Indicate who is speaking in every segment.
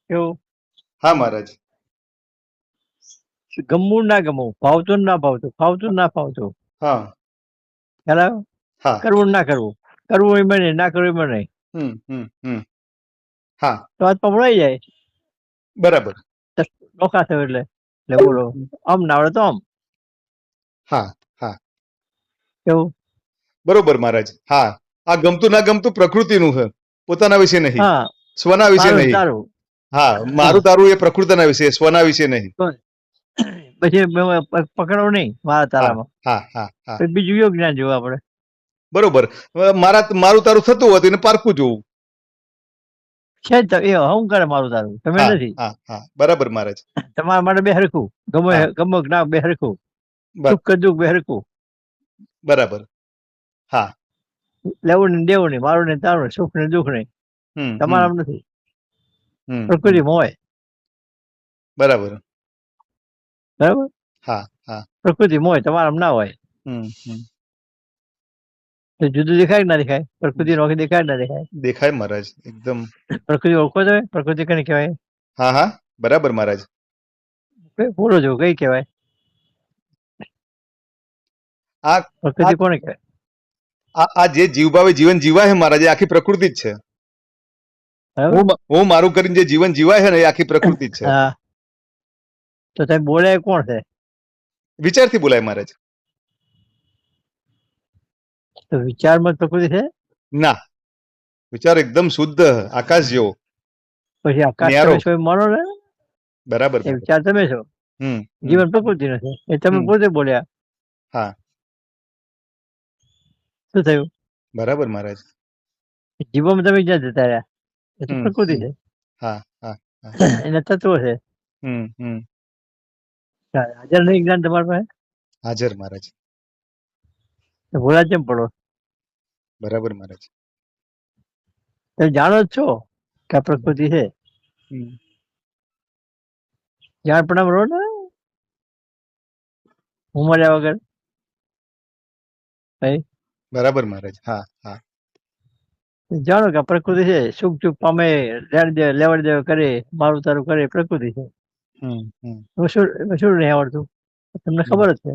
Speaker 1: કેવું?
Speaker 2: હા મહારાજ.
Speaker 1: ગમવું ના ગમવું, ભાવતું ને ના ભાવતું, ફાવતું ને ના ફાવતું.
Speaker 2: હા
Speaker 1: ખ્યાલ આવ્યો?
Speaker 2: હા.
Speaker 1: કરવું ને ના કરવું, કરવું એમાં નહીં, ના કરવું એમાં નહીં.
Speaker 2: હા
Speaker 1: તો હાથ પકડાઈ જાય.
Speaker 2: બરાબર.
Speaker 1: ડોકા થયો એટલે બોલો આમ ના આવડે તો આમ.
Speaker 2: હા હા
Speaker 1: કેવું?
Speaker 2: બરોબર મહારાજ. હા, આ ગમતું ના ગમતું પ્રકૃતિનું છે, પોતાના વિશે નહીં,
Speaker 1: હા,
Speaker 2: સ્વના વિશે
Speaker 1: મારું
Speaker 2: નહીં.
Speaker 1: તારું.
Speaker 2: હા, મારું તારું એ પ્રકૃતિના વિશે, સ્વના વિશે નહીં.
Speaker 1: પછી પકડો નહીં મારા
Speaker 2: હા
Speaker 1: તારામાં.
Speaker 2: હા હા હા
Speaker 1: પછી બીજું યોગ જ્ઞાન જોવું આપણે.
Speaker 2: બરોબર. મારું તારું થતું હોય તો એને પારખું જોવું.
Speaker 1: છે જ એ હું કરે મારું તારું, તમે
Speaker 2: હા
Speaker 1: નથી.
Speaker 2: હા હા બરાબર મહારાજ.
Speaker 1: તમારા માટે બે હરખું,
Speaker 2: હા
Speaker 1: ગમો કે ના બે હરખું,
Speaker 2: બર-
Speaker 1: સુખ દુઃખ બે હરખું.
Speaker 2: બરાબર. હા.
Speaker 1: લેવું ને દેવું નહીં, મારું ને તારું, સુખ ને દુઃખ નહીં.
Speaker 2: હમ હમ
Speaker 1: તમારા નથી.
Speaker 2: હમ
Speaker 1: પ્રકૃતિ મોય.
Speaker 2: બરાબર.
Speaker 1: બરાબર.
Speaker 2: હા હા
Speaker 1: પ્રકૃતિ મોય, તમારા ના હોય.
Speaker 2: હમ.
Speaker 1: તો જુદું દેખાય કે ના દેખાય? પ્રકૃતિ નોખી દેખાય કે ના દેખાય?
Speaker 2: દેખાય મહારાજ એકદમ.
Speaker 1: પ્રકૃતિ ઓળખો તમે? પ્રકૃતિ કને કહેવાય?
Speaker 2: હા હા બરાબર મહારાજ.
Speaker 1: બોલો છો કઈ કહેવાય?
Speaker 2: આ
Speaker 1: પ્રકૃતિ કોને કહેવાય?
Speaker 2: આ જે જીવભાવે જીવન જીવાય છે મહારાજ, એ આખી પ્રકૃતિ જ છે. હું મારું કરીને જે જીવન જીવાય છે ને, એ આખી પ્રકૃતિ જ છે.
Speaker 1: હા, તો તમે બોલે કોણ છે?
Speaker 2: વિચારથી બોલાય મહારાજ.
Speaker 1: તો વિચારમાં પ્રકૃતિ છે?
Speaker 2: ના, વિચાર એકદમ શુદ્ધ, આકાશ જેવો.
Speaker 1: પછી આકાશ
Speaker 2: ન્યારો.
Speaker 1: તમે છો એમ માનો ને?
Speaker 2: બરાબર.
Speaker 1: એ વિચાર તમે છો, જીવન પ્રકૃતિ નથી, એ તમે પોતે બોલ્યા.
Speaker 2: હા.
Speaker 1: શું થયું?
Speaker 2: બરાબર મહારાજ.
Speaker 1: જીવનમાં તમે ક્યાં જતા રહ્યા? એ તો પ્રકૃતિ છે.
Speaker 2: હા હા
Speaker 1: એના તત્વો છે. હાજર નહીં જ્ઞાન તમારા પાસે?
Speaker 2: હાજર મહારાજ.
Speaker 1: ભોળા કેમ પડો?
Speaker 2: બરાબર મહારાજ.
Speaker 1: તમે જાણો જ છો કે આ પ્રકૃતિ છે. જાણ પણ રહો ને હું મળ્યા વગર.
Speaker 2: બરાબર મહારાજ. હા હા
Speaker 1: જાણો કે પ્રકૃતિ છે, સુખ દુઃખ પામે, લેવડ દેવડ કરે, મારું તારું કરે, પ્રકૃતિ છે. શું નહીં આવડતું? તમને ખબર જ છે.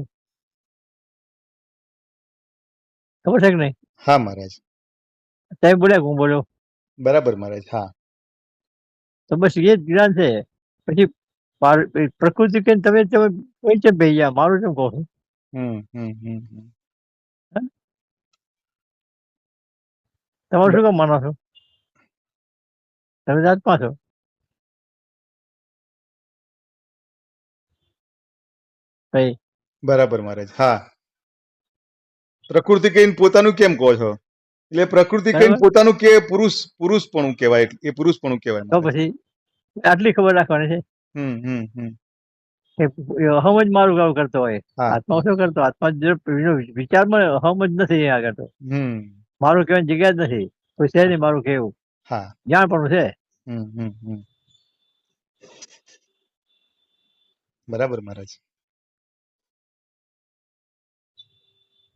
Speaker 1: ખબર છે કે નહીં?
Speaker 2: હા મહારાજ.
Speaker 1: તમે બોલ્યા હું બોલ્યો?
Speaker 2: બરાબર મહારાજ. હા.
Speaker 1: તો બસ એ જ જ્ઞાન છે. પછી પ્રકૃતિ કે તમે કોઈ છે ભાઈ મારું કેમ કહો છો? તમારું શું કામ માનો છો? તમે જાતમાં છો.
Speaker 2: બરાબર મહારાજ. હા. પ્રકૃતિ કહીને પોતાનું કેમ કહો છો? એટલે પ્રકૃતિ કહીને પોતાનું કે પુરુષપણું કહેવાય, એ પુરુષપણું કહેવાય.
Speaker 1: તો પછી આટલી ખબર રાખવાની છે. અહમ જ મારું કામ કરતો હોય. આત્મા શું કરતો? આત્મા વિચારમાં અહમ જ નથી આગળ તો. મારું કહેવાની જગ્યા જ નથી. કોઈ છે નહીં મારું કહેવું. જાણ પણ છે.
Speaker 2: બરાબર મહારાજ.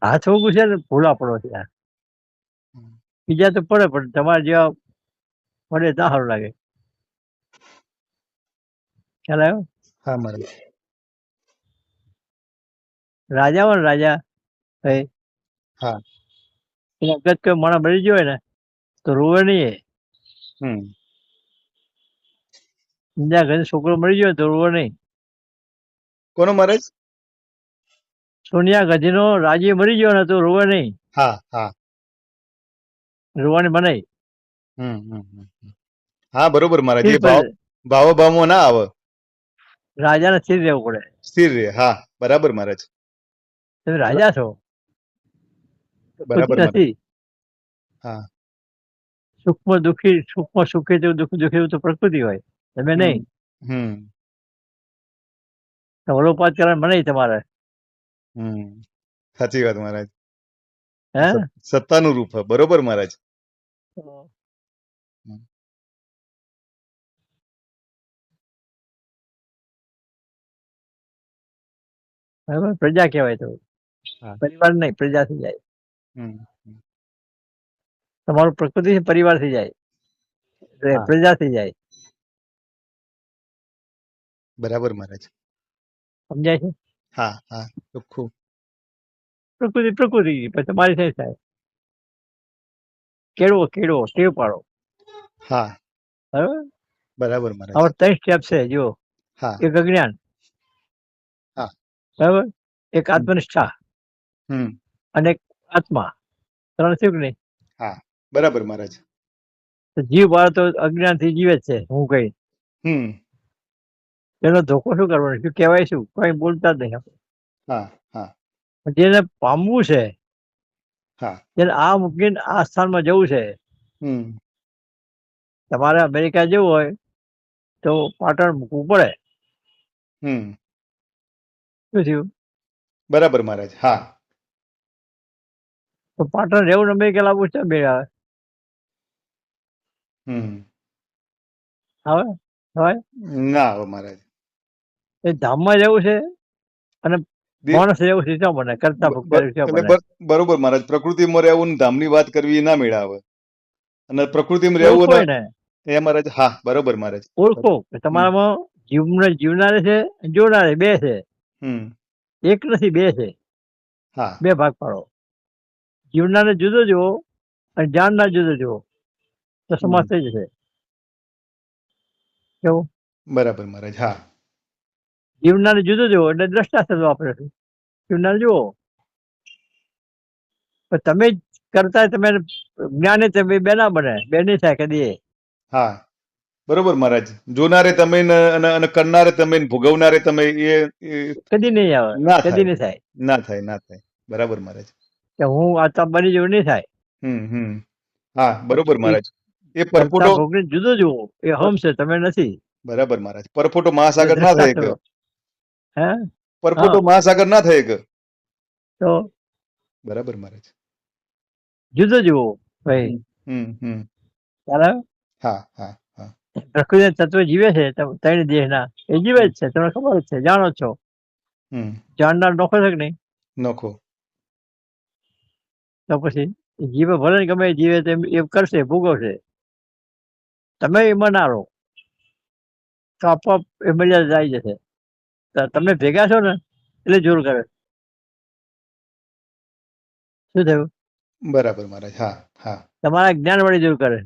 Speaker 1: હાથ ઊંઘું છે ને ભૂલા પડો છે. બીજા તો પડે પણ તમારે જેવા પડે ના સારું લાગે. ખ્યાલ આવ્યો?
Speaker 2: હા મહારાજ.
Speaker 1: રાજા હોય ને રાજા,
Speaker 2: હા.
Speaker 1: એના અગત કોઈ માણસ મરી ગયો હોય ને તો રોવે નહીં. બીજા ઘરે છોકરો મરી ગયો તો રોવે નહીં.
Speaker 2: કોનો મહારાજ?
Speaker 1: સોનિયા ગાંધીનો રાજી મરી ગયો ને તો રોવે નહીં.
Speaker 2: હા હા.
Speaker 1: રોવાની મનાઈ.
Speaker 2: હા બરોબર મહારાજ. એ ભાવમાં ના આવે.
Speaker 1: રાજાને સ્થિર રહેવું પડે.
Speaker 2: સ્થિર રહે. હા બરાબર મહારાજ.
Speaker 1: તમે રાજા છો.
Speaker 2: બરાબર
Speaker 1: નથી.
Speaker 2: હા.
Speaker 1: સુખમાં દુઃખી, સુખમાં સુખી તેવું, દુઃખ દુઃખી એવું તો પ્રકૃતિ હોય. તમે નહીં. વલોપાત કરવાનું મનાઈ તમારે.
Speaker 2: સાચી વાત મહારાજ. સત્તાનું રૂપ બરોબર મહારાજ.
Speaker 1: બરાબર. પ્રજા કહેવાય તો પરિવાર નહીં, પ્રજા થઈ જાય. તમારું પ્રકૃતિ પરિવાર થઈ જાય, પ્રજા થઈ જાય.
Speaker 2: બરાબર મહારાજ.
Speaker 1: સમજાય છે?
Speaker 2: હા હા, ચોખ્ખું.
Speaker 1: પ્રકૃતિ પછી તમારી થઈ થાય. કેળવો ટેવ પાડો.
Speaker 2: હા,
Speaker 1: બરાબર.
Speaker 2: બરાબર મહારાજ.
Speaker 1: હવે 3 સ્ટેપ છે જો.
Speaker 2: હા
Speaker 1: એક અજ્ઞાન,
Speaker 2: હા.
Speaker 1: બરાબર, એક આત્મનિષ્ઠા અને એક આત્મા. 3 થયું કે નહીં?
Speaker 2: હા, બરાબર મહારાજ.
Speaker 1: તો જીવ વાળો તો અજ્ઞાન થી જીવે જ છે. હું કઈ એનો ધોકો શું કરવાનો? શું કહેવાય? શું કઈ બોલતા જ નહીં આપણે.
Speaker 2: હા હા
Speaker 1: જેને પામવું છે,
Speaker 2: હા.
Speaker 1: જેને આ મૂકીને આ સ્થાનમાં જવું છે, તમારે અમેરિકા જવું હોય તો પાટણ મૂકવું પડે. શું થયું?
Speaker 2: બરાબર મહારાજ. હા.
Speaker 1: તો પાટણ રહેવું ને અમેરિકા લાવવું છે, બે આવે હવે
Speaker 2: ના હવે મહારાજ.
Speaker 1: એ ધામમાં જવું છે અને માણસ રહેવું છે, ક્યાં બને? કરતા ક્યાં બને?
Speaker 2: બરોબર મહારાજ. પ્રકૃતિમાં રહેવું ને ધામની વાત કરવી ના મેળાવે. અને પ્રકૃતિમાં રહેવું
Speaker 1: ઓળખો ને
Speaker 2: એ મહારાજ. હા, બરોબર મહારાજ.
Speaker 1: ઓળખો તમારામાં જીવનારે છે, જોનારે બે છે. એક નથી, બે છે.
Speaker 2: હા,
Speaker 1: બે ભાગ પાડો. જીવનારને જુદો જુઓ અને જાણનાર જુદો જુઓ, તો સમાજ થઈ જશે. કેવું?
Speaker 2: બરાબર મહારાજ. હા.
Speaker 1: જીવનારને જુદો જુઓ એટલે દ્રષ્ટા શબ્દ વાપરે. જીવનાર જુઓ, તમે જ કરતા તમે જ્ઞાને તમે બે ના બને, બે નહીં થાય કદી.
Speaker 2: હા, બરોબર મહારાજ. જોનારે તમે અને કરનારે તમે, ભોગવનારે તમે, એ
Speaker 1: કદી નહીં આવે,
Speaker 2: ના
Speaker 1: કદી
Speaker 2: થાય.
Speaker 1: નહીં થાય.
Speaker 2: ના થાય, ના થાય. બરાબર મહારાજ.
Speaker 1: કે હું આ બની જેવું નહીં થાય.
Speaker 2: હા, બરોબર મહારાજ. એ
Speaker 1: કરતા
Speaker 2: પરપોટો
Speaker 1: ભોગને જુદો જુઓ, એ હમ છે, તમે નથી.
Speaker 2: બરાબર મહારાજ. પરપોટો મહાસાગર ના
Speaker 1: દ્રષ્ટા
Speaker 2: થાય કે
Speaker 1: હે
Speaker 2: પરપોટો મહાસાગર ના થાય કે
Speaker 1: તો
Speaker 2: બરાબર મહારાજ.
Speaker 1: જુદો જુઓ ભાઈ. બરાબર.
Speaker 2: હા હા હા.
Speaker 1: પ્રકૃતિ તત્વ જીવે છે, 3 દેહના, એ જીવે જ છે, તમને ખબર જ છે, જાણો છો. જાણનાર નોખો છે કે નહીં?
Speaker 2: નોખો.
Speaker 1: તો પછી જીવે ભલે ને ગમે જીવે તેમ એ કરશે, ભોગવશે. તમે એમાં ના રહો તો આપોઆપ એ મર્યાદા આવી જશે. તમે ભેગા છો ને એટલે જોર કરે. શું થયું?
Speaker 2: બરાબર મહારાજ. હા હા.
Speaker 1: તમારા જ્ઞાન વડે જોર કરે.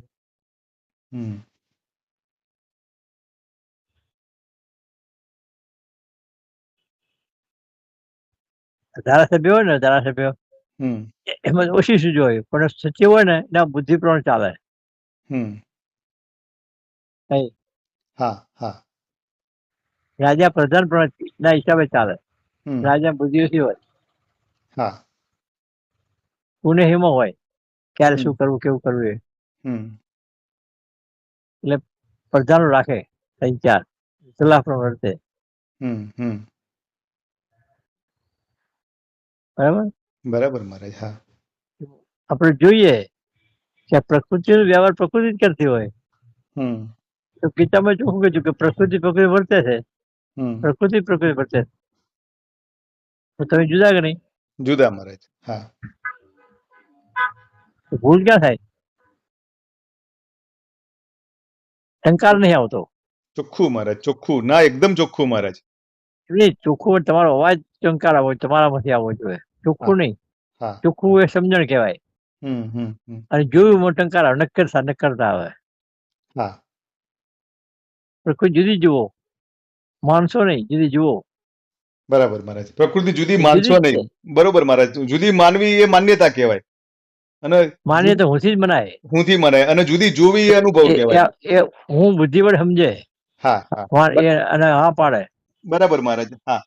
Speaker 1: ધારાસભ્ય હોય ને, ધારાસભ્ય એમાં ઓછી સૂજો હોય, પણ સચિવ હોય ને એના બુદ્ધિ પ્રમાણે ચાલે.
Speaker 2: હા હા.
Speaker 1: રાજા પ્રધાન ના હિસાબે ચાલે. રાજા બુદ્ધિ ઓછી હોય.
Speaker 2: હા.
Speaker 1: પુણે હિમો હોય, ક્યારે શું કરવું, કેવું કરવું એ. એટલે પ્રધાનો રાખે 3-4 સલાહ પણ વર્તે. બરાબર.
Speaker 2: બરાબર મહારાજ. હા.
Speaker 1: આપણે જોઈએ કે પ્રકૃતિનો વ્યવહાર પ્રકૃતિ જ કરતી હોય. તો ગીતામાં શું કીધું કે પ્રકૃતિ વર્તે છે, પ્રકૃતિ વર્તે. તો તમે જુદા કે નહીં?
Speaker 2: જુદા મહારાજ. હા.
Speaker 1: ભૂલ ક્યાં થાય? અહંકાર નહીં આવતો.
Speaker 2: ચોખ્ખું મહારાજ, ચોખ્ખું. ના, એકદમ ચોખ્ખું મહારાજ.
Speaker 1: ચોખ્ખું તમારો અવાજ ટંકાર આવો તમારામાંથી આવવો જોઈએ. ચોખ્ખું નહીં. ચોખ્ખું એ સમજણ કહેવાય. અને જોયું ટંકાર આવે, નક્કરતા આવે. પ્રકૃતિ જુદી જુઓ, માણસો નહીં, જુદી જુઓ.
Speaker 2: બરાબર મહારાજ. પ્રકૃતિ જુદી,
Speaker 1: એ
Speaker 2: માનશો
Speaker 1: જ છે.
Speaker 2: નહીં. બરોબર મહારાજ. જુદી માનવી એ માન્યતા કહેવાય. અને
Speaker 1: માન્ય તો હુંથી જ મનાય.
Speaker 2: હુંથી મનાય. અને જુદી જોવી એ અનુભવ કહેવાય.
Speaker 1: એ હું બુદ્ધિ વડે સમજે.
Speaker 2: હા હા.
Speaker 1: અને હા પાડે.
Speaker 2: બરાબર મહારાજ. હા.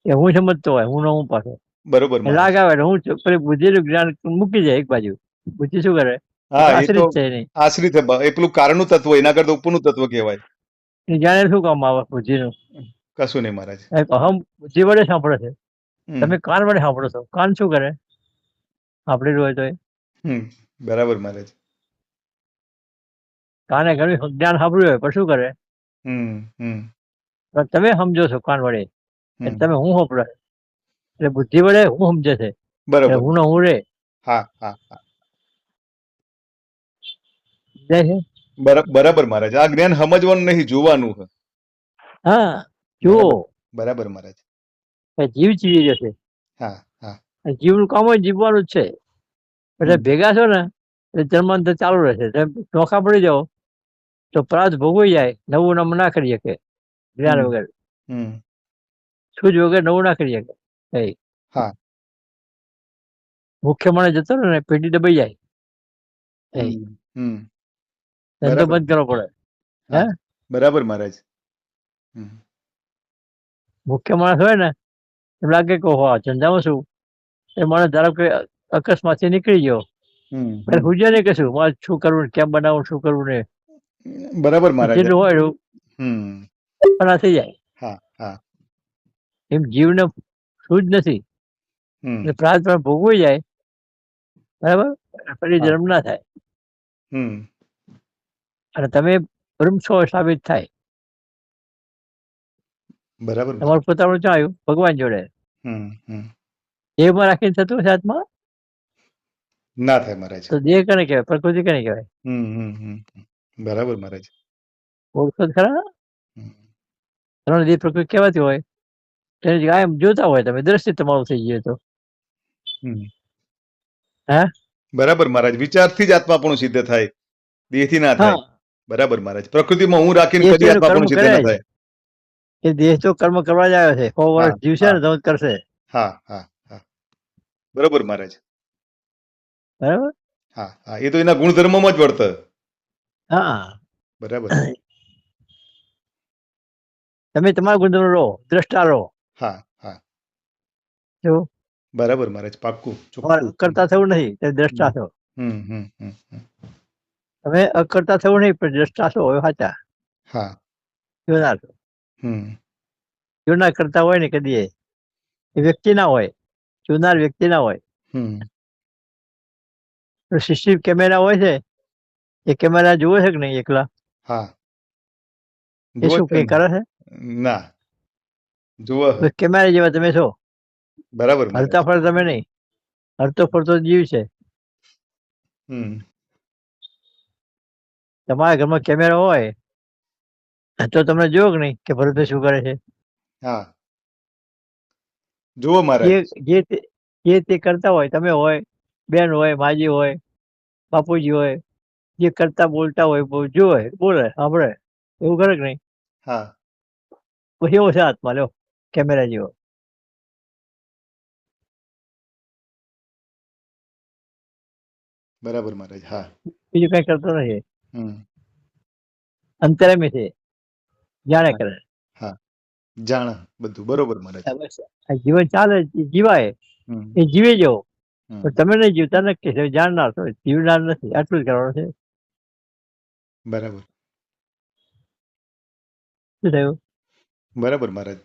Speaker 1: એ હું સમજતો હોય, હું ન હું પાછો.
Speaker 2: બરોબર મહારાજ.
Speaker 1: લાગ આવે હું પેલી બુદ્ધિનું જ્ઞાન મૂકી જાય એક બાજુ. બુદ્ધિ શું કરે?
Speaker 2: હા, એ તો
Speaker 1: આશ્રિત છે નહીં.
Speaker 2: આશ્રિત. એ પેલું કારણનું તત્વ, એના કરતા ઉપરનું તત્વ કહેવાય.
Speaker 1: જાણે શું કામ આવે બુદ્ધિનું?
Speaker 2: કશું નહીં મહારાજ.
Speaker 1: અહમ બુદ્ધિ વડે સાંભળે છે. તમે કાન વડે સાંભળો છો. કાન શું કરે? સાંભળેલું હોય તો
Speaker 2: બરાબર મહારાજ.
Speaker 1: કાને ઘણું જ્ઞાન સાંભળ્યું હોય પણ શું કરે? તમે સમજો છો કાન વડે, તમે હું સાંભળે. એટલે બુદ્ધિ વડે હું સમજે છે.
Speaker 2: બરાબર.
Speaker 1: હું હું રે.
Speaker 2: હા હા હા.
Speaker 1: છે.
Speaker 2: બરાબર મહારાજ. આ જ્ઞાન સમજવાનું નહીં, જોવાનું.
Speaker 1: હા, જુઓ,
Speaker 2: બરાબર મહારાજ.
Speaker 1: જીવ જીવી જશે.
Speaker 2: હા હા.
Speaker 1: જીવનું કામ હોય જીવવાનું જ છે. એટલે ભેગા છો ને એટલે જન્માંતર ચાલુ રહેશે. નોખા પડી જાઓ તો પ્રાર્થ ભોગવી જાય, નવું નામ ના કરી શકે જ્ઞાન વગર. સૂઝ વગર નવું ના કરી શકે.
Speaker 2: હા.
Speaker 1: મુખ્ય મને જતો ને પેટી દબાઈ જાય. ધંધો બંધ કરવો પડે. હે
Speaker 2: બરાબર મહારાજ.
Speaker 1: મુખ્ય માણસ હોય ને એમ લાગે કે ધંધામાં શું એ માણસ ધારો કે અકસ્માતથી નીકળી ગયો, પૂછે ને કે શું મારે શું કરવું, કેમ બનાવવું, શું કરવું ને.
Speaker 2: બરાબર મહારાજ.
Speaker 1: જેટલું હોય પણ થઈ જાય.
Speaker 2: હા હા.
Speaker 1: એમ જીવને શું જ નથી. પ્રાર્થના ભોગવી જાય બરાબર, ફરી જન્મ ના થાય. અને તમે બ્રહ્મ છો સાબિત થાય.
Speaker 2: બરાબર.
Speaker 1: તમારું પોતાનું ક્યાં આવ્યું? ભગવાન જોડે. દેહમાં રાખીને થતું હશે આત્મા?
Speaker 2: ના થાય મહારાજ.
Speaker 1: તો દેહ કને કહેવાય? પ્રકૃતિ કને કહેવાય?
Speaker 2: બરાબર મહારાજ.
Speaker 1: ઓળખો ખરા? ત્રણ દેહ પ્રકૃતિ કહેવાતી હોય તેને કાયમ જોતા હોય તમે, દ્રષ્ટિ તમારું થઈ ગયું તો. હે
Speaker 2: બરાબર મહારાજ. વિચારથી જ આત્માપણું સિદ્ધ થાય, દેહથી ના થાય. બરાબર મહારાજ. પ્રકૃતિમાં હું રાખીને કદી આત્માપણું સિદ્ધ ના થાય.
Speaker 1: એ દેહ તો કર્મ કરવા જ આવ્યો છે. 100 વર્ષ જીવશે ને તો જ કરશે.
Speaker 2: હા હા હા. બરોબર મહારાજ.
Speaker 1: બરાબર.
Speaker 2: હા હા. એ તો એના ગુણધર્મમાં જ વર્ત.
Speaker 1: હા
Speaker 2: બરાબર.
Speaker 1: તમે તમારા ગુણધર્મ રહો, દ્રષ્ટા રહો.
Speaker 2: હા હા.
Speaker 1: જો
Speaker 2: બરાબર મહારાજ. પાક્કું
Speaker 1: અકર્તા થવું નહીં, તમે દ્રષ્ટા છો. તમે અકર્તા થવું નહીં પણ દ્રષ્ટા છો, એ સાચા.
Speaker 2: હા.
Speaker 1: જોનાર છો. જોનાર કરતા હોય ને કદી એ વ્યક્તિ ના હોય, જોનાર વ્યક્તિ ના હોય. શિશિર કેમેરા હોય છે, એ કેમેરા જુએ છે કે નહીં એકલા?
Speaker 2: હા.
Speaker 1: એ શું કઈ કરે છે?
Speaker 2: ના. જુઓ.
Speaker 1: કેમેરા જેવા તમે છો.
Speaker 2: બરાબર.
Speaker 1: હરતા ફરતા તમે નહીં, હરતો ફરતો જીવ છે. તમારા ઘરમાં કેમેરા હોય તો તમને જોયો કે નહીં કે ભરતભાઈ શું કરે છે?
Speaker 2: હા. જુઓ મહારાજ.
Speaker 1: જે તે કરતા હોય, તમે હોય, બેન હોય, માજી હોય, બાપુજી હોય, જે કરતા બોલતા હોય, જોવે, બોલે, સાંભળે, એવું કરે કે નહીં?
Speaker 2: હા.
Speaker 1: પછી એવો છે આત્મા, લ્યો કેમેરા જેવો.
Speaker 2: બરાબર મહારાજ. હા.
Speaker 1: બીજું કઈ કરતો નથી. અંતરામી છે, જાણે કરે.
Speaker 2: હા. જાણે બધું. બરોબર મહારાજ.
Speaker 1: જીવન ચાલે, જીવાય, એ જીવી જવો. પણ તમે નહીં જીવતા, નક્કી છે. જાણનાર છો, જીવનાર નથી. આટલું જ કરવાનું છે.
Speaker 2: બરાબર.
Speaker 1: શું થયું?
Speaker 2: બરાબર મહારાજ.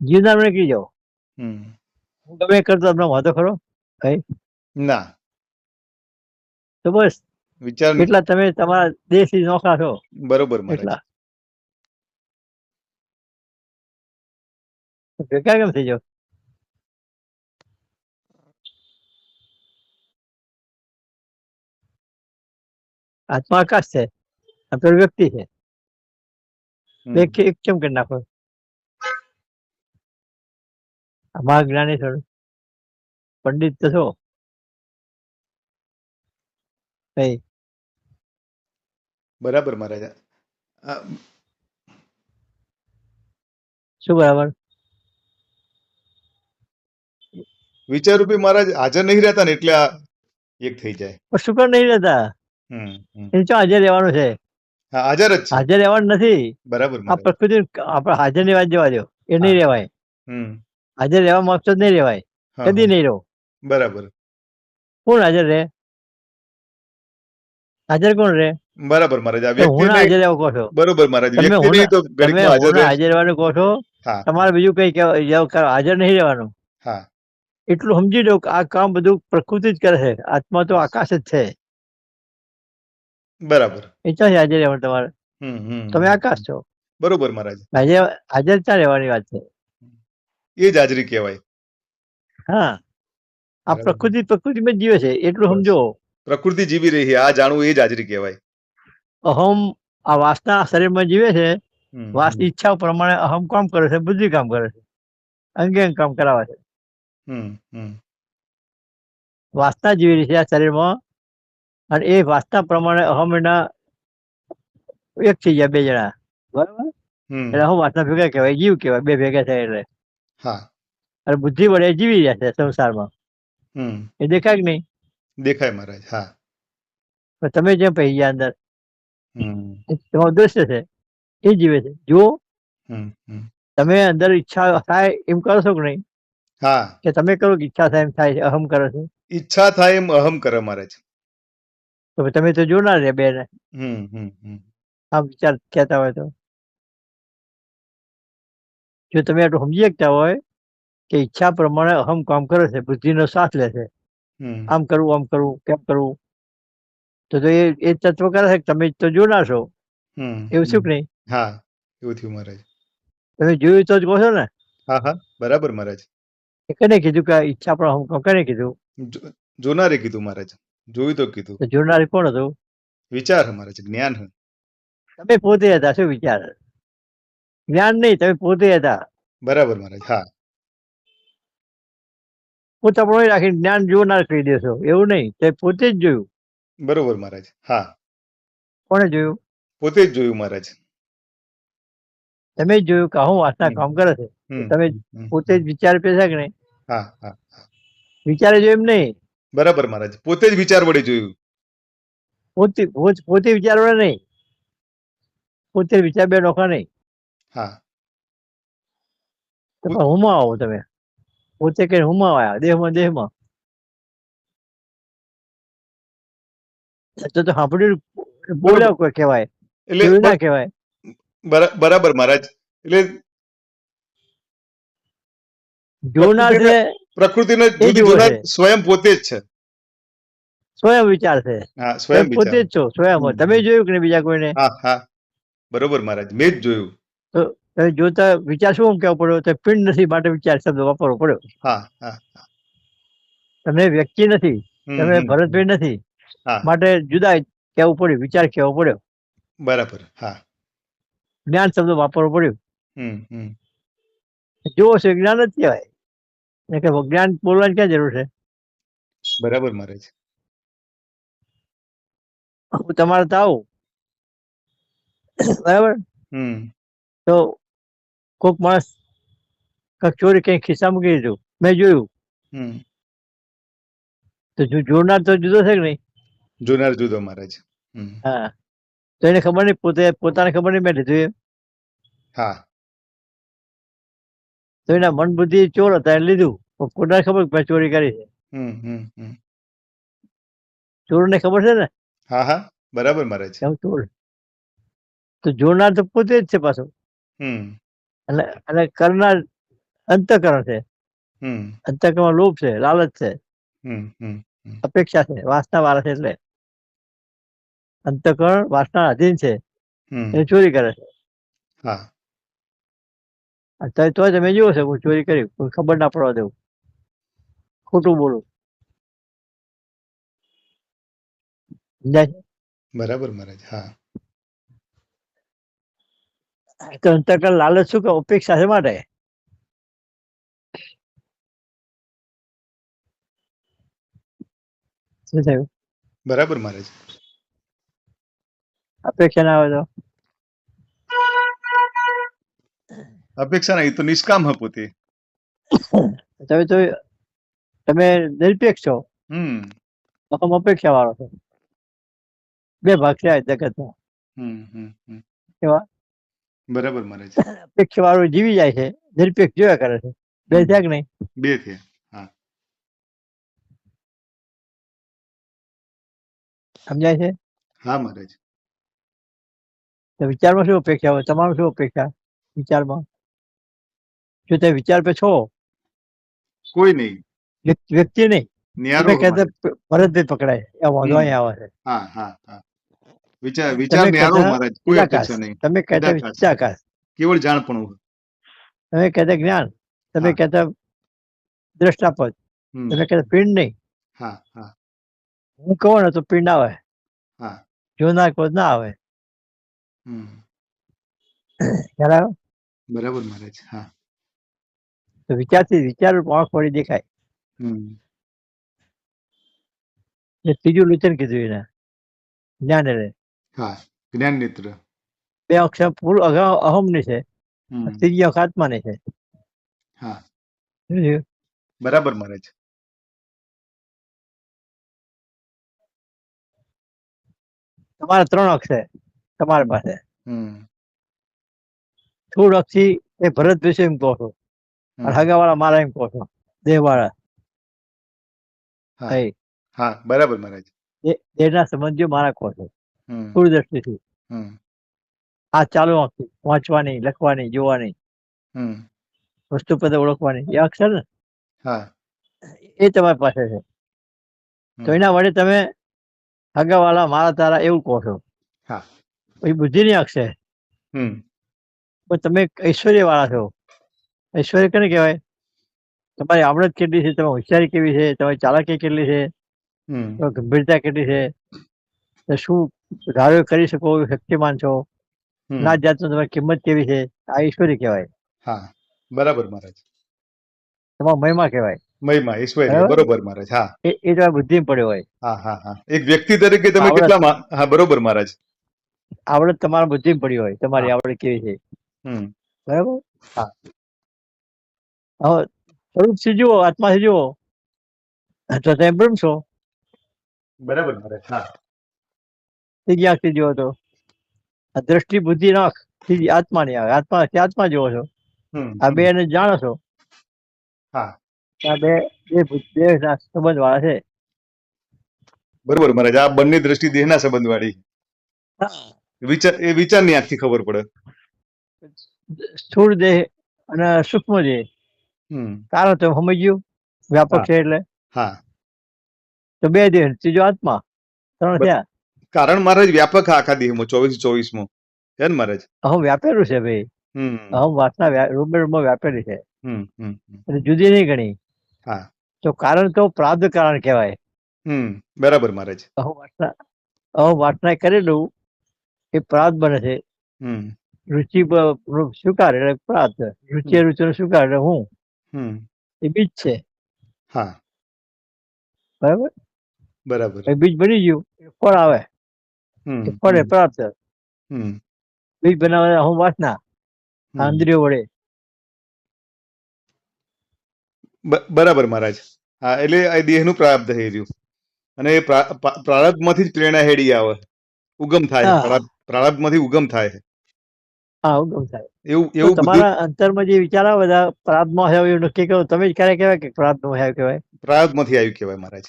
Speaker 1: જીવનાર નીકળી જાઓ. હું ગમે કરતો તમને વાંધો ખરો?
Speaker 2: ના.
Speaker 1: તો બસ
Speaker 2: વિચાર
Speaker 1: એટલા તમે તમારા દેશથી નોખા છો.
Speaker 2: બરોબર મહારાજ.
Speaker 1: ભેગા કેમ થઈ જાઓ? આત્મા આકાશ છે, આપણે વ્યક્તિ છે. એક કેમ કરી નાખો? મહાજ્ઞાની છો, પંડિત તો છો.
Speaker 2: બરાબર મહારાજ.
Speaker 1: શું બરાબર?
Speaker 2: વિચારરૂપી મહારાજ હાજર નહીં રહેતા ને એટલે એક થઈ જાય.
Speaker 1: પણ શું નહીં રહેતા? એ તો હાજર રહેવાનું છે.
Speaker 2: હાજર જ છે.
Speaker 1: હાજર રહેવાનું નથી.
Speaker 2: બરાબર.
Speaker 1: આ પ્રકૃતિ આપણે હાજર ની વાત જવા દો, એ નહીં રહેવાય. હાજર રહેવા માંગતો જ નહીં રહેવાય, કદી નહીં રહો.
Speaker 2: બરાબર.
Speaker 1: કોણ હાજર રહે? હાજર કોણ રહે?
Speaker 2: બરાબર મહારાજ. આ
Speaker 1: હું
Speaker 2: વ્યક્તિ
Speaker 1: હાજર રહેવા કહો છો.
Speaker 2: બરોબર મહારાજ.
Speaker 1: તમે
Speaker 2: વ્યક્તિ નહીં તો ઘડીકમાં હાજર રહે.
Speaker 1: હાજર રહેવાનું કહો છો. તમારે બીજું કઈ હાજર નહીં રહેવાનું.
Speaker 2: હા.
Speaker 1: એટલું સમજી લો કે આ કામ બધું પ્રકૃતિ જ કરે છે. આત્મા તો આકાશ જ છે.
Speaker 2: બરાબર.
Speaker 1: એ ક્યાં હાજર રહેવાનું તમારે? તમે આકાશ છો.
Speaker 2: બરોબર મહારાજ.
Speaker 1: હાજર ક્યાં રહેવાની વાત છે?
Speaker 2: એ જ હાજરી કહેવાય.
Speaker 1: હા. આ પ્રકૃતિમાં જીવે છે એટલું સમજો.
Speaker 2: પ્રકૃતિ જીવી રહી છે, આ જાણવું એ જ હાજરી કહેવાય.
Speaker 1: અહમ આ વાસના શરીરમાં જીવે છે ઈચ્છા પ્રમાણે અહમ કામ કરે છે, બુદ્ધિ કામ કરે છે, અંગે અંગ કામ કરાવે છે. વાસના જેવી છે આ શરીરમાં, અને એ વાસના પ્રમાણે અહમ એના એક થઈ ગયા, 2 જણા, બરાબર. એટલે અહમ વાસના ભેગા કહેવાય, જીવ કહેવાય, 2 ભેગા થાય એટલે. અને બુદ્ધિ વડે જીવી રહ્યા છે સંસારમાં. એ દેખાય કે નહીં?
Speaker 2: દેખાય મહારાજ. હા.
Speaker 1: તમે જેમ પહી ગયા અંદર, તમારું દ્રશ્ય છે, એ જીવે છે. જો તમે અંદર ઈચ્છા થાય એમ કરો છો કે નહીં?
Speaker 2: હા.
Speaker 1: કે તમે કરો કે ઈચ્છા થાય એમ થાય છે, અહમ કરો છો?
Speaker 2: ઈચ્છા થાય એમ અહમ કરે મહારાજ.
Speaker 1: તો તમે તો જોનાર છે 2 ને. આમ વિચાર કહેતા હોય તો. જો તમે આટલું સમજી શકતા હોય કે ઈચ્છા પ્રમાણે અહમ કામ કરે છે, બુદ્ધિનો સાથ લે છે, આમ કરવું, આમ કરવું, કેમ કરવું, તો એ તત્વ કરે છે. તમે તો જોનાર છો, એવું શું કે નહીં?
Speaker 2: હા, એવું થયું મહારાજ.
Speaker 1: તમે જોયું તો જ કહો છો ને.
Speaker 2: હા, હા, બરાબર મહારાજ.
Speaker 1: કને કીધું કે ઈચ્છા પણ અહમ કામ? કને કીધું?
Speaker 2: જોનારે કીધું મહારાજ. જોયું તો કીધું.
Speaker 1: તો જોનાર કોણ હતું?
Speaker 2: વિચાર મહારાજ, જ્ઞાન.
Speaker 1: તમે પોતે હતા. શું વિચાર? જ્ઞાન નહીં, તમે પોતે હતા.
Speaker 2: બરાબર મહારાજ. હા.
Speaker 1: પોતા પણ રાખીને જ્ઞાન જોનાર કહી દેશો, એવું નહીં. તે પોતે જ જોયું.
Speaker 2: બરોબર મહારાજ. હા.
Speaker 1: કોણે જોયું?
Speaker 2: પોતે જ જોયું મહારાજ.
Speaker 1: તમે જ જોયું કે હું વાસના કામ કરે છે. તમે પોતે જ વિચાર પેશા કે નહીં?
Speaker 2: હા, હા.
Speaker 1: વિચારે જોયું એમ નહીં.
Speaker 2: બરાબર મહારાજ. પોતે જ વિચાર વડે જોયું.
Speaker 1: પોતે વિચાર વડે નહીં. પોતે વિચાર 2 નોખા નહીં.
Speaker 2: હા.
Speaker 1: તો હુંમાં આવો તમે. પોતે કઈ હુંમાં આવ્યા, દેહમાં. તો સાંભળ્યું, બોલ્યા કોઈ કહેવાય, એટલે ના કહેવાય.
Speaker 2: બરાબર મહારાજ. એટલે
Speaker 1: જોનાર છે,
Speaker 2: પ્રકૃતિને જુદી જોનાર સ્વયં પોતે જ છે.
Speaker 1: સ્વયં વિચાર છે.
Speaker 2: હા, સ્વયં
Speaker 1: પોતે જ છો, સ્વયં. તમે જોયું કે નહીં બીજા કોઈને?
Speaker 2: હા, હા, બરોબર મહારાજ. મેં જ જોયું.
Speaker 1: તો તમે જોતા વિચાર શું કહેવો પડ્યો? તો પિંડ નથી માટે વિચાર શબ્દ વાપરવો પડ્યો.
Speaker 2: હા, હા.
Speaker 1: તમે વ્યક્તિ નથી, તમે ભરતભાઈ નથી, માટે જુદા કહેવું પડ્યું, વિચાર કહેવો પડ્યો.
Speaker 2: બરાબર. હા.
Speaker 1: જ્ઞાન શબ્દ વાપરવો પડ્યો. જોવો છો જ્ઞાન જ કહેવાય. કે જ્ઞાન બોલવાની ક્યાં જરૂર છે?
Speaker 2: બરાબર મહારાજ.
Speaker 1: હું તમારે તો આવું, બરાબર. તો કોઈક માણસ ચોરી કઈ ખિસ્સા મૂકી દીધું, મેં જોયું. તો જોનાર તો જુદો છે કે નહીં?
Speaker 2: જોનાર જુદો મહારાજ.
Speaker 1: હા. તો એને ખબર નહીં, પોતાને ખબર નહીં મેં લીધું એમ.
Speaker 2: હા.
Speaker 1: તો એના મન બુદ્ધિ ચોર હતા, એને લીધું. પોતાને ખબર કે ચોરી કરી છે. ચોરને ખબર છે ને?
Speaker 2: હા, હા, બરાબર મહારાજ.
Speaker 1: ચોર તો જોનાર તો પોતે જ છે પાછું. અને કરનાર અંતઃકરણ છે. અંતઃકરણ લોભ છે, લાલચ છે, અપેક્ષા છે, વાસના વાળા છે. એટલે અંતઃકરણ વાસના અધીન છે, એ ચોરી કરે છે.
Speaker 2: હા.
Speaker 1: તો તમે જુઓ છો હું ચોરી કરી, કોઈ ખબર ના પડવા દેવું, ખોટું બોલું.
Speaker 2: બરાબર મહારાજ. હા.
Speaker 1: તો અંતઃકરણ લાલચ શું કે અપેક્ષા છે માટે. શું થયું?
Speaker 2: બરાબર મહારાજ.
Speaker 1: અપેક્ષા ના આવે તો
Speaker 2: અપેક્ષા નહીં તો નિષ્કામ હ પોતે.
Speaker 1: તમે નિરપેક્ષ છો, અપેક્ષા વાળો છો. 2 ભાગ છે જગતમાં. કેવા?
Speaker 2: બરાબર મહારાજ.
Speaker 1: અપેક્ષા વાળો જીવી જાય છે, નિરપેક્ષ જોયા કરે છે. 2 થયા કે નહીં?
Speaker 2: 2 થયા. હા.
Speaker 1: સમજાય છે?
Speaker 2: હા મહારાજ.
Speaker 1: તો વિચારમાં શું અપેક્ષા હોય? તમારું શું અપેક્ષા વિચારમાં? જો તે વિચાર પે છો,
Speaker 2: કોઈ નહીં,
Speaker 1: વ્યક્તિ નહીં. તમે કહેતા ભરતભાઈ પકડાય, એ વાંધો અહીંયા આવે છે.
Speaker 2: હા, હા, હા. વિચાર ન્યારો મહારાજ. કોઈ અપેક્ષા નહીં.
Speaker 1: તમે કહેતા વિચારકાશ,
Speaker 2: કેવળ જાણપણું.
Speaker 1: તમે કહેતા જ્ઞાન, તમે કહેતા દ્રષ્ટાપદ, તમે કહેતા પિંડ નહીં.
Speaker 2: હા, હા.
Speaker 1: હું કહું ને તો પિંડ આવે.
Speaker 2: હા.
Speaker 1: જોનાર કોઈ ના આવે. ખ્યાલ આવ્યો?
Speaker 2: બરાબર મહારાજ. હા.
Speaker 1: તો વિચારથી વિચાર આંખ વળી દેખાય. ત્રીજું લોચન કીધું એને જ્ઞાન. એટલે
Speaker 2: હા, જ્ઞાન નેત્ર.
Speaker 1: બે અક્ષર પૂરું અહમ ની છે, ત્રીજી અક્ષ આત્માની છે.
Speaker 2: હા, બરાબર મહારાજ.
Speaker 1: તમારા 3 અક્ષ છે તમારી પાસે. થોડ અક્ષી એ ભરત વિશે એમ કહો છો, અને હગા વાળા મારા એમ કહો છો, દેહ વાળા.
Speaker 2: હા, બરાબર મહારાજ.
Speaker 1: દેહના સંબંધીઓ મારા કહો છો થોડી દ્રષ્ટિથી. આ ચાલુ આંખથી વાંચવાની, લખવાની, જોવાની, વસ્તુ પદ ઓળખવાની એ અક્ષર ને, એ તમારી પાસે છે. તો એના વડે તમે હગા વાળા મારા તારા એવું કહો છો. એ બુદ્ધિની અક્ષ છે. પણ તમે ઐશ્વર્ય વાળા છો. ઐશ્વર્ય કોને કહેવાય? તમારી આવડત કેટલી છે, તમારી હોશિયારી કેવી છે, તમારી ચાલાકી કેટલી છે, ગંભીરતા કેટલી છે, શું ધારો કરી શકો શક્તિમાન છો, ના જાતનો તમારી કિંમત કેવી છે, આ ઈશ્વરી કહેવાય.
Speaker 2: હા, બરાબર મહારાજ.
Speaker 1: તમારો મહિમા કહેવાય.
Speaker 2: મહિમા ઈશ્વરી, બરોબર મહારાજ. હા,
Speaker 1: એ તમારી બુદ્ધિ પડ્યો હોય.
Speaker 2: હા, હા, હા. એક વ્યક્તિ તરીકે તમે કેટલા, હા, બરોબર મહારાજ.
Speaker 1: આવડત તમારા બુદ્ધિ પડી હોય, તમારી આવડત કેવી છે, બરાબર. હા, હવે સ્વરૂપથી જુઓ, આત્માથી જુઓ તો તમે બ્રહ્મ છો.
Speaker 2: બરાબર મહારાજ. હા.
Speaker 1: ત્રીજી આંખથી જુઓ તો દ્રષ્ટિ બુદ્ધિ આંખ ત્રીજી આત્માની આવે. આત્મા જુઓ છો, આ બે ને જાણો છો.
Speaker 2: હા,
Speaker 1: આ બે સંબંધ વાળા છે.
Speaker 2: બરોબર મહારાજ. આ બંને દ્રષ્ટિ દેહના સંબંધ વાળી. વિચારની આંખથી ખબર પડે.
Speaker 1: સ્થૂળ દેહ અને સૂક્ષ્મ દેહ. કારણ તો સમજ્યું, વ્યાપક છે એટલે.
Speaker 2: હા,
Speaker 1: તો 2 દેહ, ત્રીજો આત્મા, 3 થયા.
Speaker 2: કારણ મહારાજ વ્યાપક આખા દેહમાં 24/24 છે ને મહારાજ.
Speaker 1: અહમ વ્યાપેલું છે ભાઈ. અહમ વાસના રૂમમાં વ્યાપેલી છે, એટલે જુદી નહીં ગણી.
Speaker 2: હા,
Speaker 1: તો કારણ તો પ્રાપ્ત કારણ કહેવાય.
Speaker 2: બરાબર મહારાજ.
Speaker 1: અહમ વાસના કરેલું એ પ્રાપ્ત બને છે. રુચિ સ્વીકાર એટલે પ્રાપ્ત, રુચિ નો સ્વીકાર એટલે હું, એ બીજ છે.
Speaker 2: હા,
Speaker 1: બરાબર.
Speaker 2: બરાબર.
Speaker 1: બીજ બની ગયું, ફળ આવે. ફળ એ પ્રાપ્ત. બીજ બનાવે અહમ વાસના ઇન્દ્રિયો વડે.
Speaker 2: બરાબર મહારાજ. હા, એટલે આ દેહનું પ્રારબ્ધ થઈ રહ્યું, અને એ પ્રારબ્ધમાંથી જ પ્રેરણા હેડી આવે, ઉગમ થાય છે. પ્રારબ્ધમાંથી ઉગમ થાય છે.
Speaker 1: હા, ઉગમ થાય.
Speaker 2: એવું
Speaker 1: તમારા અંતરમાં જે વિચાર આવે બધા પ્રારબ્ધમાં હોય એવું નક્કી કરો. તમે જ ક્યારે કહેવાય કે પ્રારબ્ધમાં હોય કહેવાય?
Speaker 2: પ્રારબ્ધમાંથી આવ્યું કહેવાય મહારાજ.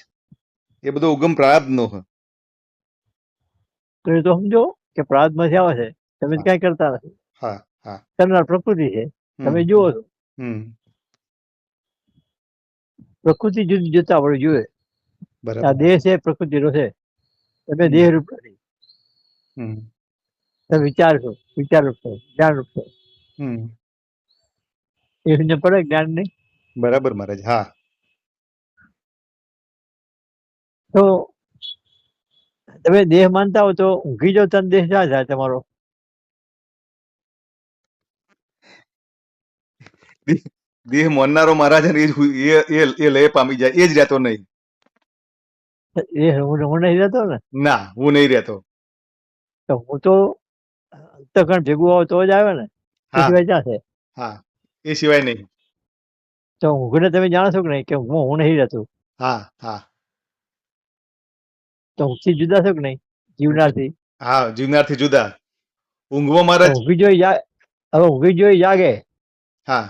Speaker 2: એ બધો ઉગમ પ્રારબ્ધનો હોય.
Speaker 1: તો એ તો સમજો કે પ્રારબ્ધમાંથી આવે છે, તમે કઈ કરતા નથી.
Speaker 2: હા, હા.
Speaker 1: કરનાર પ્રકૃતિ છે, તમે જુઓ છો. પ્રકૃતિ જુદી જોતા આવડવું જોઈએ. આ દેહ છે, પ્રકૃતિનો છે, તમે દેહ રૂપ નથી. તમે વિચાર રૂપ છો, જ્ઞાન રૂપ છો. એ સમજ પડે જ્ઞાન નહીં?
Speaker 2: બરાબર મહારાજ. હા.
Speaker 1: તો તમે દેહ માનતા હો તો ઊંઘી જાવ તને દેહ ક્યાં જાય તમારો?
Speaker 2: દેહ માનનારો મહારાજ એ લય પામી જાય, એ જ રહેતો નહીં.
Speaker 1: એ હું નહીં રહેતો ને.
Speaker 2: ના, હું નહીં રહેતો.
Speaker 1: તો હું તો અંતકરણ ભેગું આવે તો જ આવે ને, એ સિવાય ક્યાં છે?
Speaker 2: હા, એ સિવાય નહીં.
Speaker 1: તો ઊંઘને તમે જાણો છો કે નહીં કે હું નહીં રહેતું?
Speaker 2: હા, હા.
Speaker 1: તો ઊંઘથી જુદા છો કે નહીં જીવનારથી?
Speaker 2: હા, જીવનારથી જુદા. ઊંઘમાં મહારાજ.
Speaker 1: હવે ઊંઘી જોઈ જાગે.
Speaker 2: હા,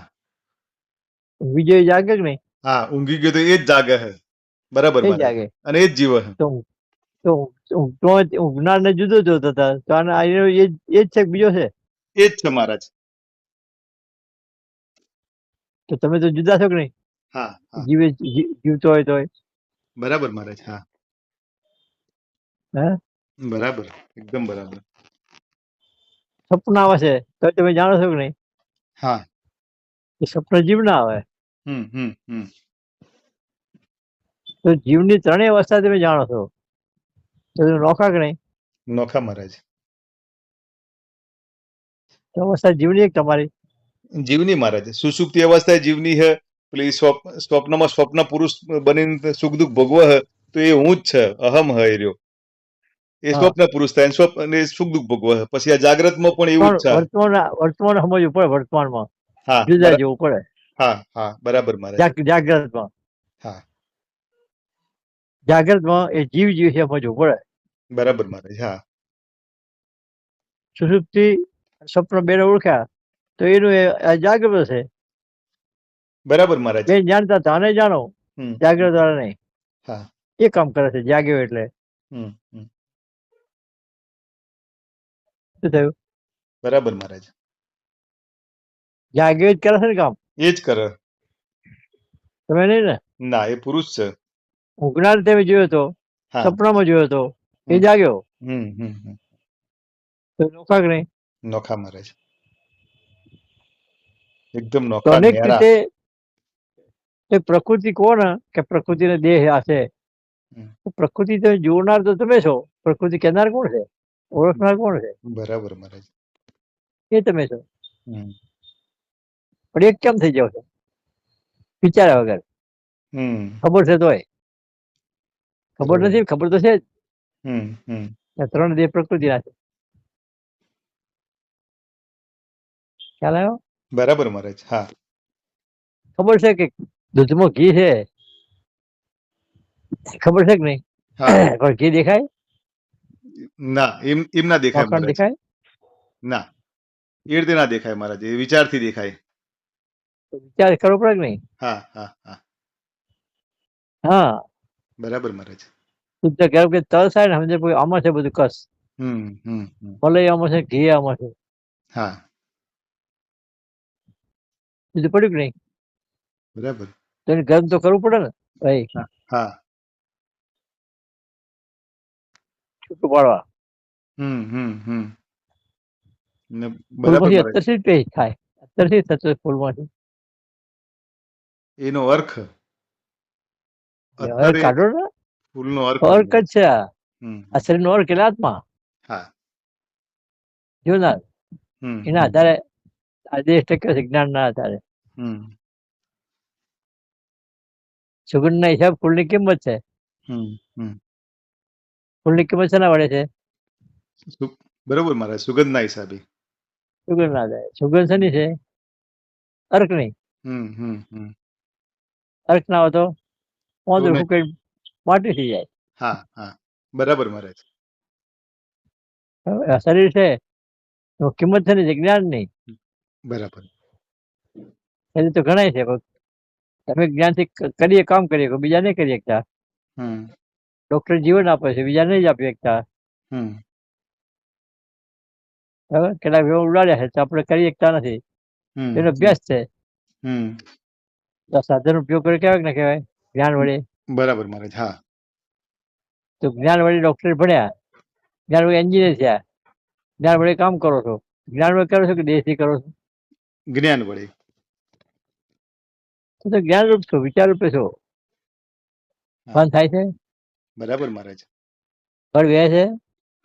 Speaker 1: ઊંઘી જોઈ જાગે કે નહીં?
Speaker 2: હા, ઊંઘી ગયો તો એ જ જાગે છે. બરાબર
Speaker 1: એ
Speaker 2: મહારાજ.
Speaker 1: જાગે
Speaker 2: અને એ જ જીવે છે.
Speaker 1: તો ઊંઘનાર ને જુદો જોતા હતા, તો એ જ છે બીજો છે?
Speaker 2: એ જ છે મહારાજ.
Speaker 1: તો તમે તો જુદા છો કે નહીં?
Speaker 2: હા, હા.
Speaker 1: જીવતો હોય તો.
Speaker 2: બરાબર મહારાજ. હા.
Speaker 1: હે?
Speaker 2: બરાબર, એકદમ બરાબર.
Speaker 1: સપના આવે છે તો તમે જાણો છો કે નહીં?
Speaker 2: હા.
Speaker 1: એ સપના જીવ ના આવે.
Speaker 2: હમ.
Speaker 1: તો જીવની 3 અવસ્થા તમે જાણો છો, તો નોખા કે નહીં?
Speaker 2: નોખા મહારાજ.
Speaker 1: અવસ્થા જીવની એક તમારી
Speaker 2: જીવની મહારાજ, સુષુપ્તિ અવસ્થા જીવની હે, પેલી સ્વપ્નમાં સ્વપ્ન પુરુષ બનીને સુખ દુઃખ ભોગવે હે, તો એ હું જ છે, અહમ હે એ રહ્યો. એ સ્વપ્ન પુરુષ થાય, સ્વપ્ન સુખ દુઃખ ભોગવે. પછી આ જાગ્રતમાં પણ એવું જ છે.
Speaker 1: વર્તમાન સમજવું પડે, વર્તમાનમાં
Speaker 2: હા
Speaker 1: જુદા જવું પડે.
Speaker 2: હા હા, બરાબર મહારાજ.
Speaker 1: જાગ્રતમાં
Speaker 2: હા,
Speaker 1: જાગ્રતમાં એ જીવ છે સમજવું પડે.
Speaker 2: બરાબર મહારાજ. હા,
Speaker 1: સુષુપ્તિ સ્વપ્ન બેને ઓળખ્યા તો એનું જાગ્રત છે.
Speaker 2: બરાબર મહારાજ.
Speaker 1: બે જાણતા હતા અને જાણો, જાગ્રત વાળા નહીં.
Speaker 2: હા,
Speaker 1: એ કામ કરે છે જાગ્યો એટલે. શું થયું?
Speaker 2: બરાબર મહારાજ.
Speaker 1: જાગ્યો જ કરે છે ને કામ.
Speaker 2: એ જ કરે.
Speaker 1: તમે નહીં ને?
Speaker 2: ના, એ પુરુષ છે.
Speaker 1: ઊંઘનાર તમે જોયો તો, સપનામાં જોયો તો, એ જાગ્યો. તો નોખા કે નહીં?
Speaker 2: નોખા મહારાજ, એકદમ
Speaker 1: તો
Speaker 2: નોખા.
Speaker 1: અનેક રીતે એ પ્રકૃતિ કોણ કે પ્રકૃતિનો દેહ આ છે. પ્રકૃતિ તો જોનાર તો તમે છો, પ્રકૃતિ કહેનાર કોણ છે, ઓળખનાર કોણ છે?
Speaker 2: બરાબર મહારાજ.
Speaker 1: એ તમે છો. પણ એક કેમ થઈ જાવ છો વિચાર્યા વગર? ખબર છે તોય ખબર નથી, ખબર તો છે જ. 3 દેહ પ્રકૃતિ ના છે. ખ્યાલ આવ્યો?
Speaker 2: બરાબર મહારાજ. હા,
Speaker 1: ખબર છે કે દૂધમાં ઘી છે, ખબર છે કે નહીં? પણ ઘી દેખાય?
Speaker 2: ના, એમ ના દેખાય
Speaker 1: માખણ
Speaker 2: મહારાજ.
Speaker 1: દેખાય?
Speaker 2: ના, એ રીતે ના દેખાય મહારાજ, એ વિચારથી દેખાય.
Speaker 1: વિચાર કરવો પડે કે નહીં?
Speaker 2: હા હા હા,
Speaker 1: હા,
Speaker 2: બરાબર મહારાજ.
Speaker 1: શુદ્ધ કહેવાય કે તલ થાય ને સમજે કોઈ આમાં છે બધું કસ. મલાઈ આમાં છે, ઘી આમાં છે.
Speaker 2: હા,
Speaker 1: બીજું પડ્યું કે નહીં?
Speaker 2: બરાબર.
Speaker 1: તો એને ગરમ તો કરવું પડે ને ભાઈ,
Speaker 2: હા,
Speaker 1: છૂટું પાડવા.
Speaker 2: બરાબર
Speaker 1: ફૂલમાંથી
Speaker 2: મહારાજ.
Speaker 1: અત્યારથી જ પેસ્ટ થાય, અત્યારથી થતું ફૂલમાંથી.
Speaker 2: એનો અર્થ અત્યારે
Speaker 1: કાઢો ને,
Speaker 2: ફૂલનો અર્થ
Speaker 1: અર્ક જ છે આ શરીરનો અર્ક એટલે આત્મા.
Speaker 2: હા,
Speaker 1: જોનાર એના આધારે આ દેશ ટક્યો છે, જ્ઞાનના આધારે. સુગંધના હિસાબ ફૂલની કિંમત છે. ફૂલની કિંમત શેના વડે છે?
Speaker 2: બરોબર મહારાજ, સુગંધના હિસાબે.
Speaker 1: સુગંધ ના આધારે. સુગંધ શેની છે? અર્ક નહીં. અર્ક ના હોય તો પાંદડું ફૂંકાઈ માટી થઈ જાય.
Speaker 2: હા હા, બરાબર મહારાજ.
Speaker 1: શરીર છે તો કિંમત છે ને જ્ઞાન નહીં.
Speaker 2: બરાબર.
Speaker 1: શરીર તો ઘણાય છે, તમે જ્ઞાનથી કરીએ કામ કરીએ, બીજા નહીં કરી શકતા. ડોક્ટર જીવન આપે છે, બીજા નહીં જ આપી શકતા. બરાબર, કેટલાક વ્યવહાર ઉડાડ્યા છે તો આપણે કરી શકતા નથી, એનો અભ્યાસ છે. સાધન ઉપયોગ કરે કહેવાય કે ના કહેવાય? જ્ઞાન વડે.
Speaker 2: બરાબર મહારાજ. હા,
Speaker 1: તો જ્ઞાન વડે ડોક્ટર ભણ્યા, જ્ઞાન વડે એન્જિનિયર થયા, જ્ઞાન વડે કામ કરો છો. જ્ઞાન વડે કરો છો કે દેશથી કરો છો?
Speaker 2: જ્ઞાન વડે.
Speaker 1: તો જ્ઞાન રૂપ છો, વિચાર રૂપે છો. ભાન થાય છે?
Speaker 2: બરાબર મહારાજ.
Speaker 1: ફળ વ્યાય છે?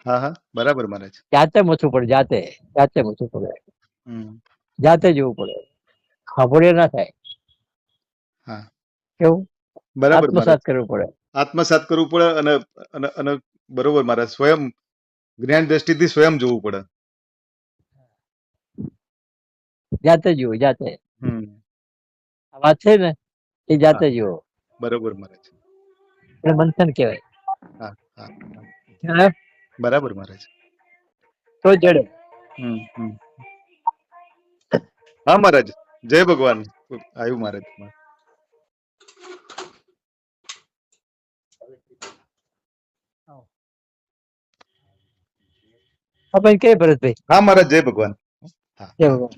Speaker 2: હા હા, બરાબર મહારાજ.
Speaker 1: જાતે મથવું પડે, જાતે મથવું પડે, જાતે જવું પડે. ખબરે ના થાય.
Speaker 2: હા,
Speaker 1: કેવું?
Speaker 2: બરાબર
Speaker 1: આત્મસાત કરવું પડે.
Speaker 2: આત્મસાત કરવું પડે અને બરોબર મહારાજ, સ્વયં જ્ઞાન દ્રષ્ટિથી સ્વયં જોવું પડે.
Speaker 1: જાતે જુઓ, જાતે. આ વાત છે ને એ જાતે જુઓ.
Speaker 2: બરોબર મહારાજ.
Speaker 1: એટલે મંથન કહેવાય.
Speaker 2: હા હા, બરાબર મહારાજ.
Speaker 1: તો જડે.
Speaker 2: હા મહારાજ, જય ભગવાન. આવ્યું મહારાજ.
Speaker 1: આપણે કે ભરતભાઈ?
Speaker 2: હા મહારાજ, જય ભગવાન. હા,
Speaker 1: જય ભગવાન.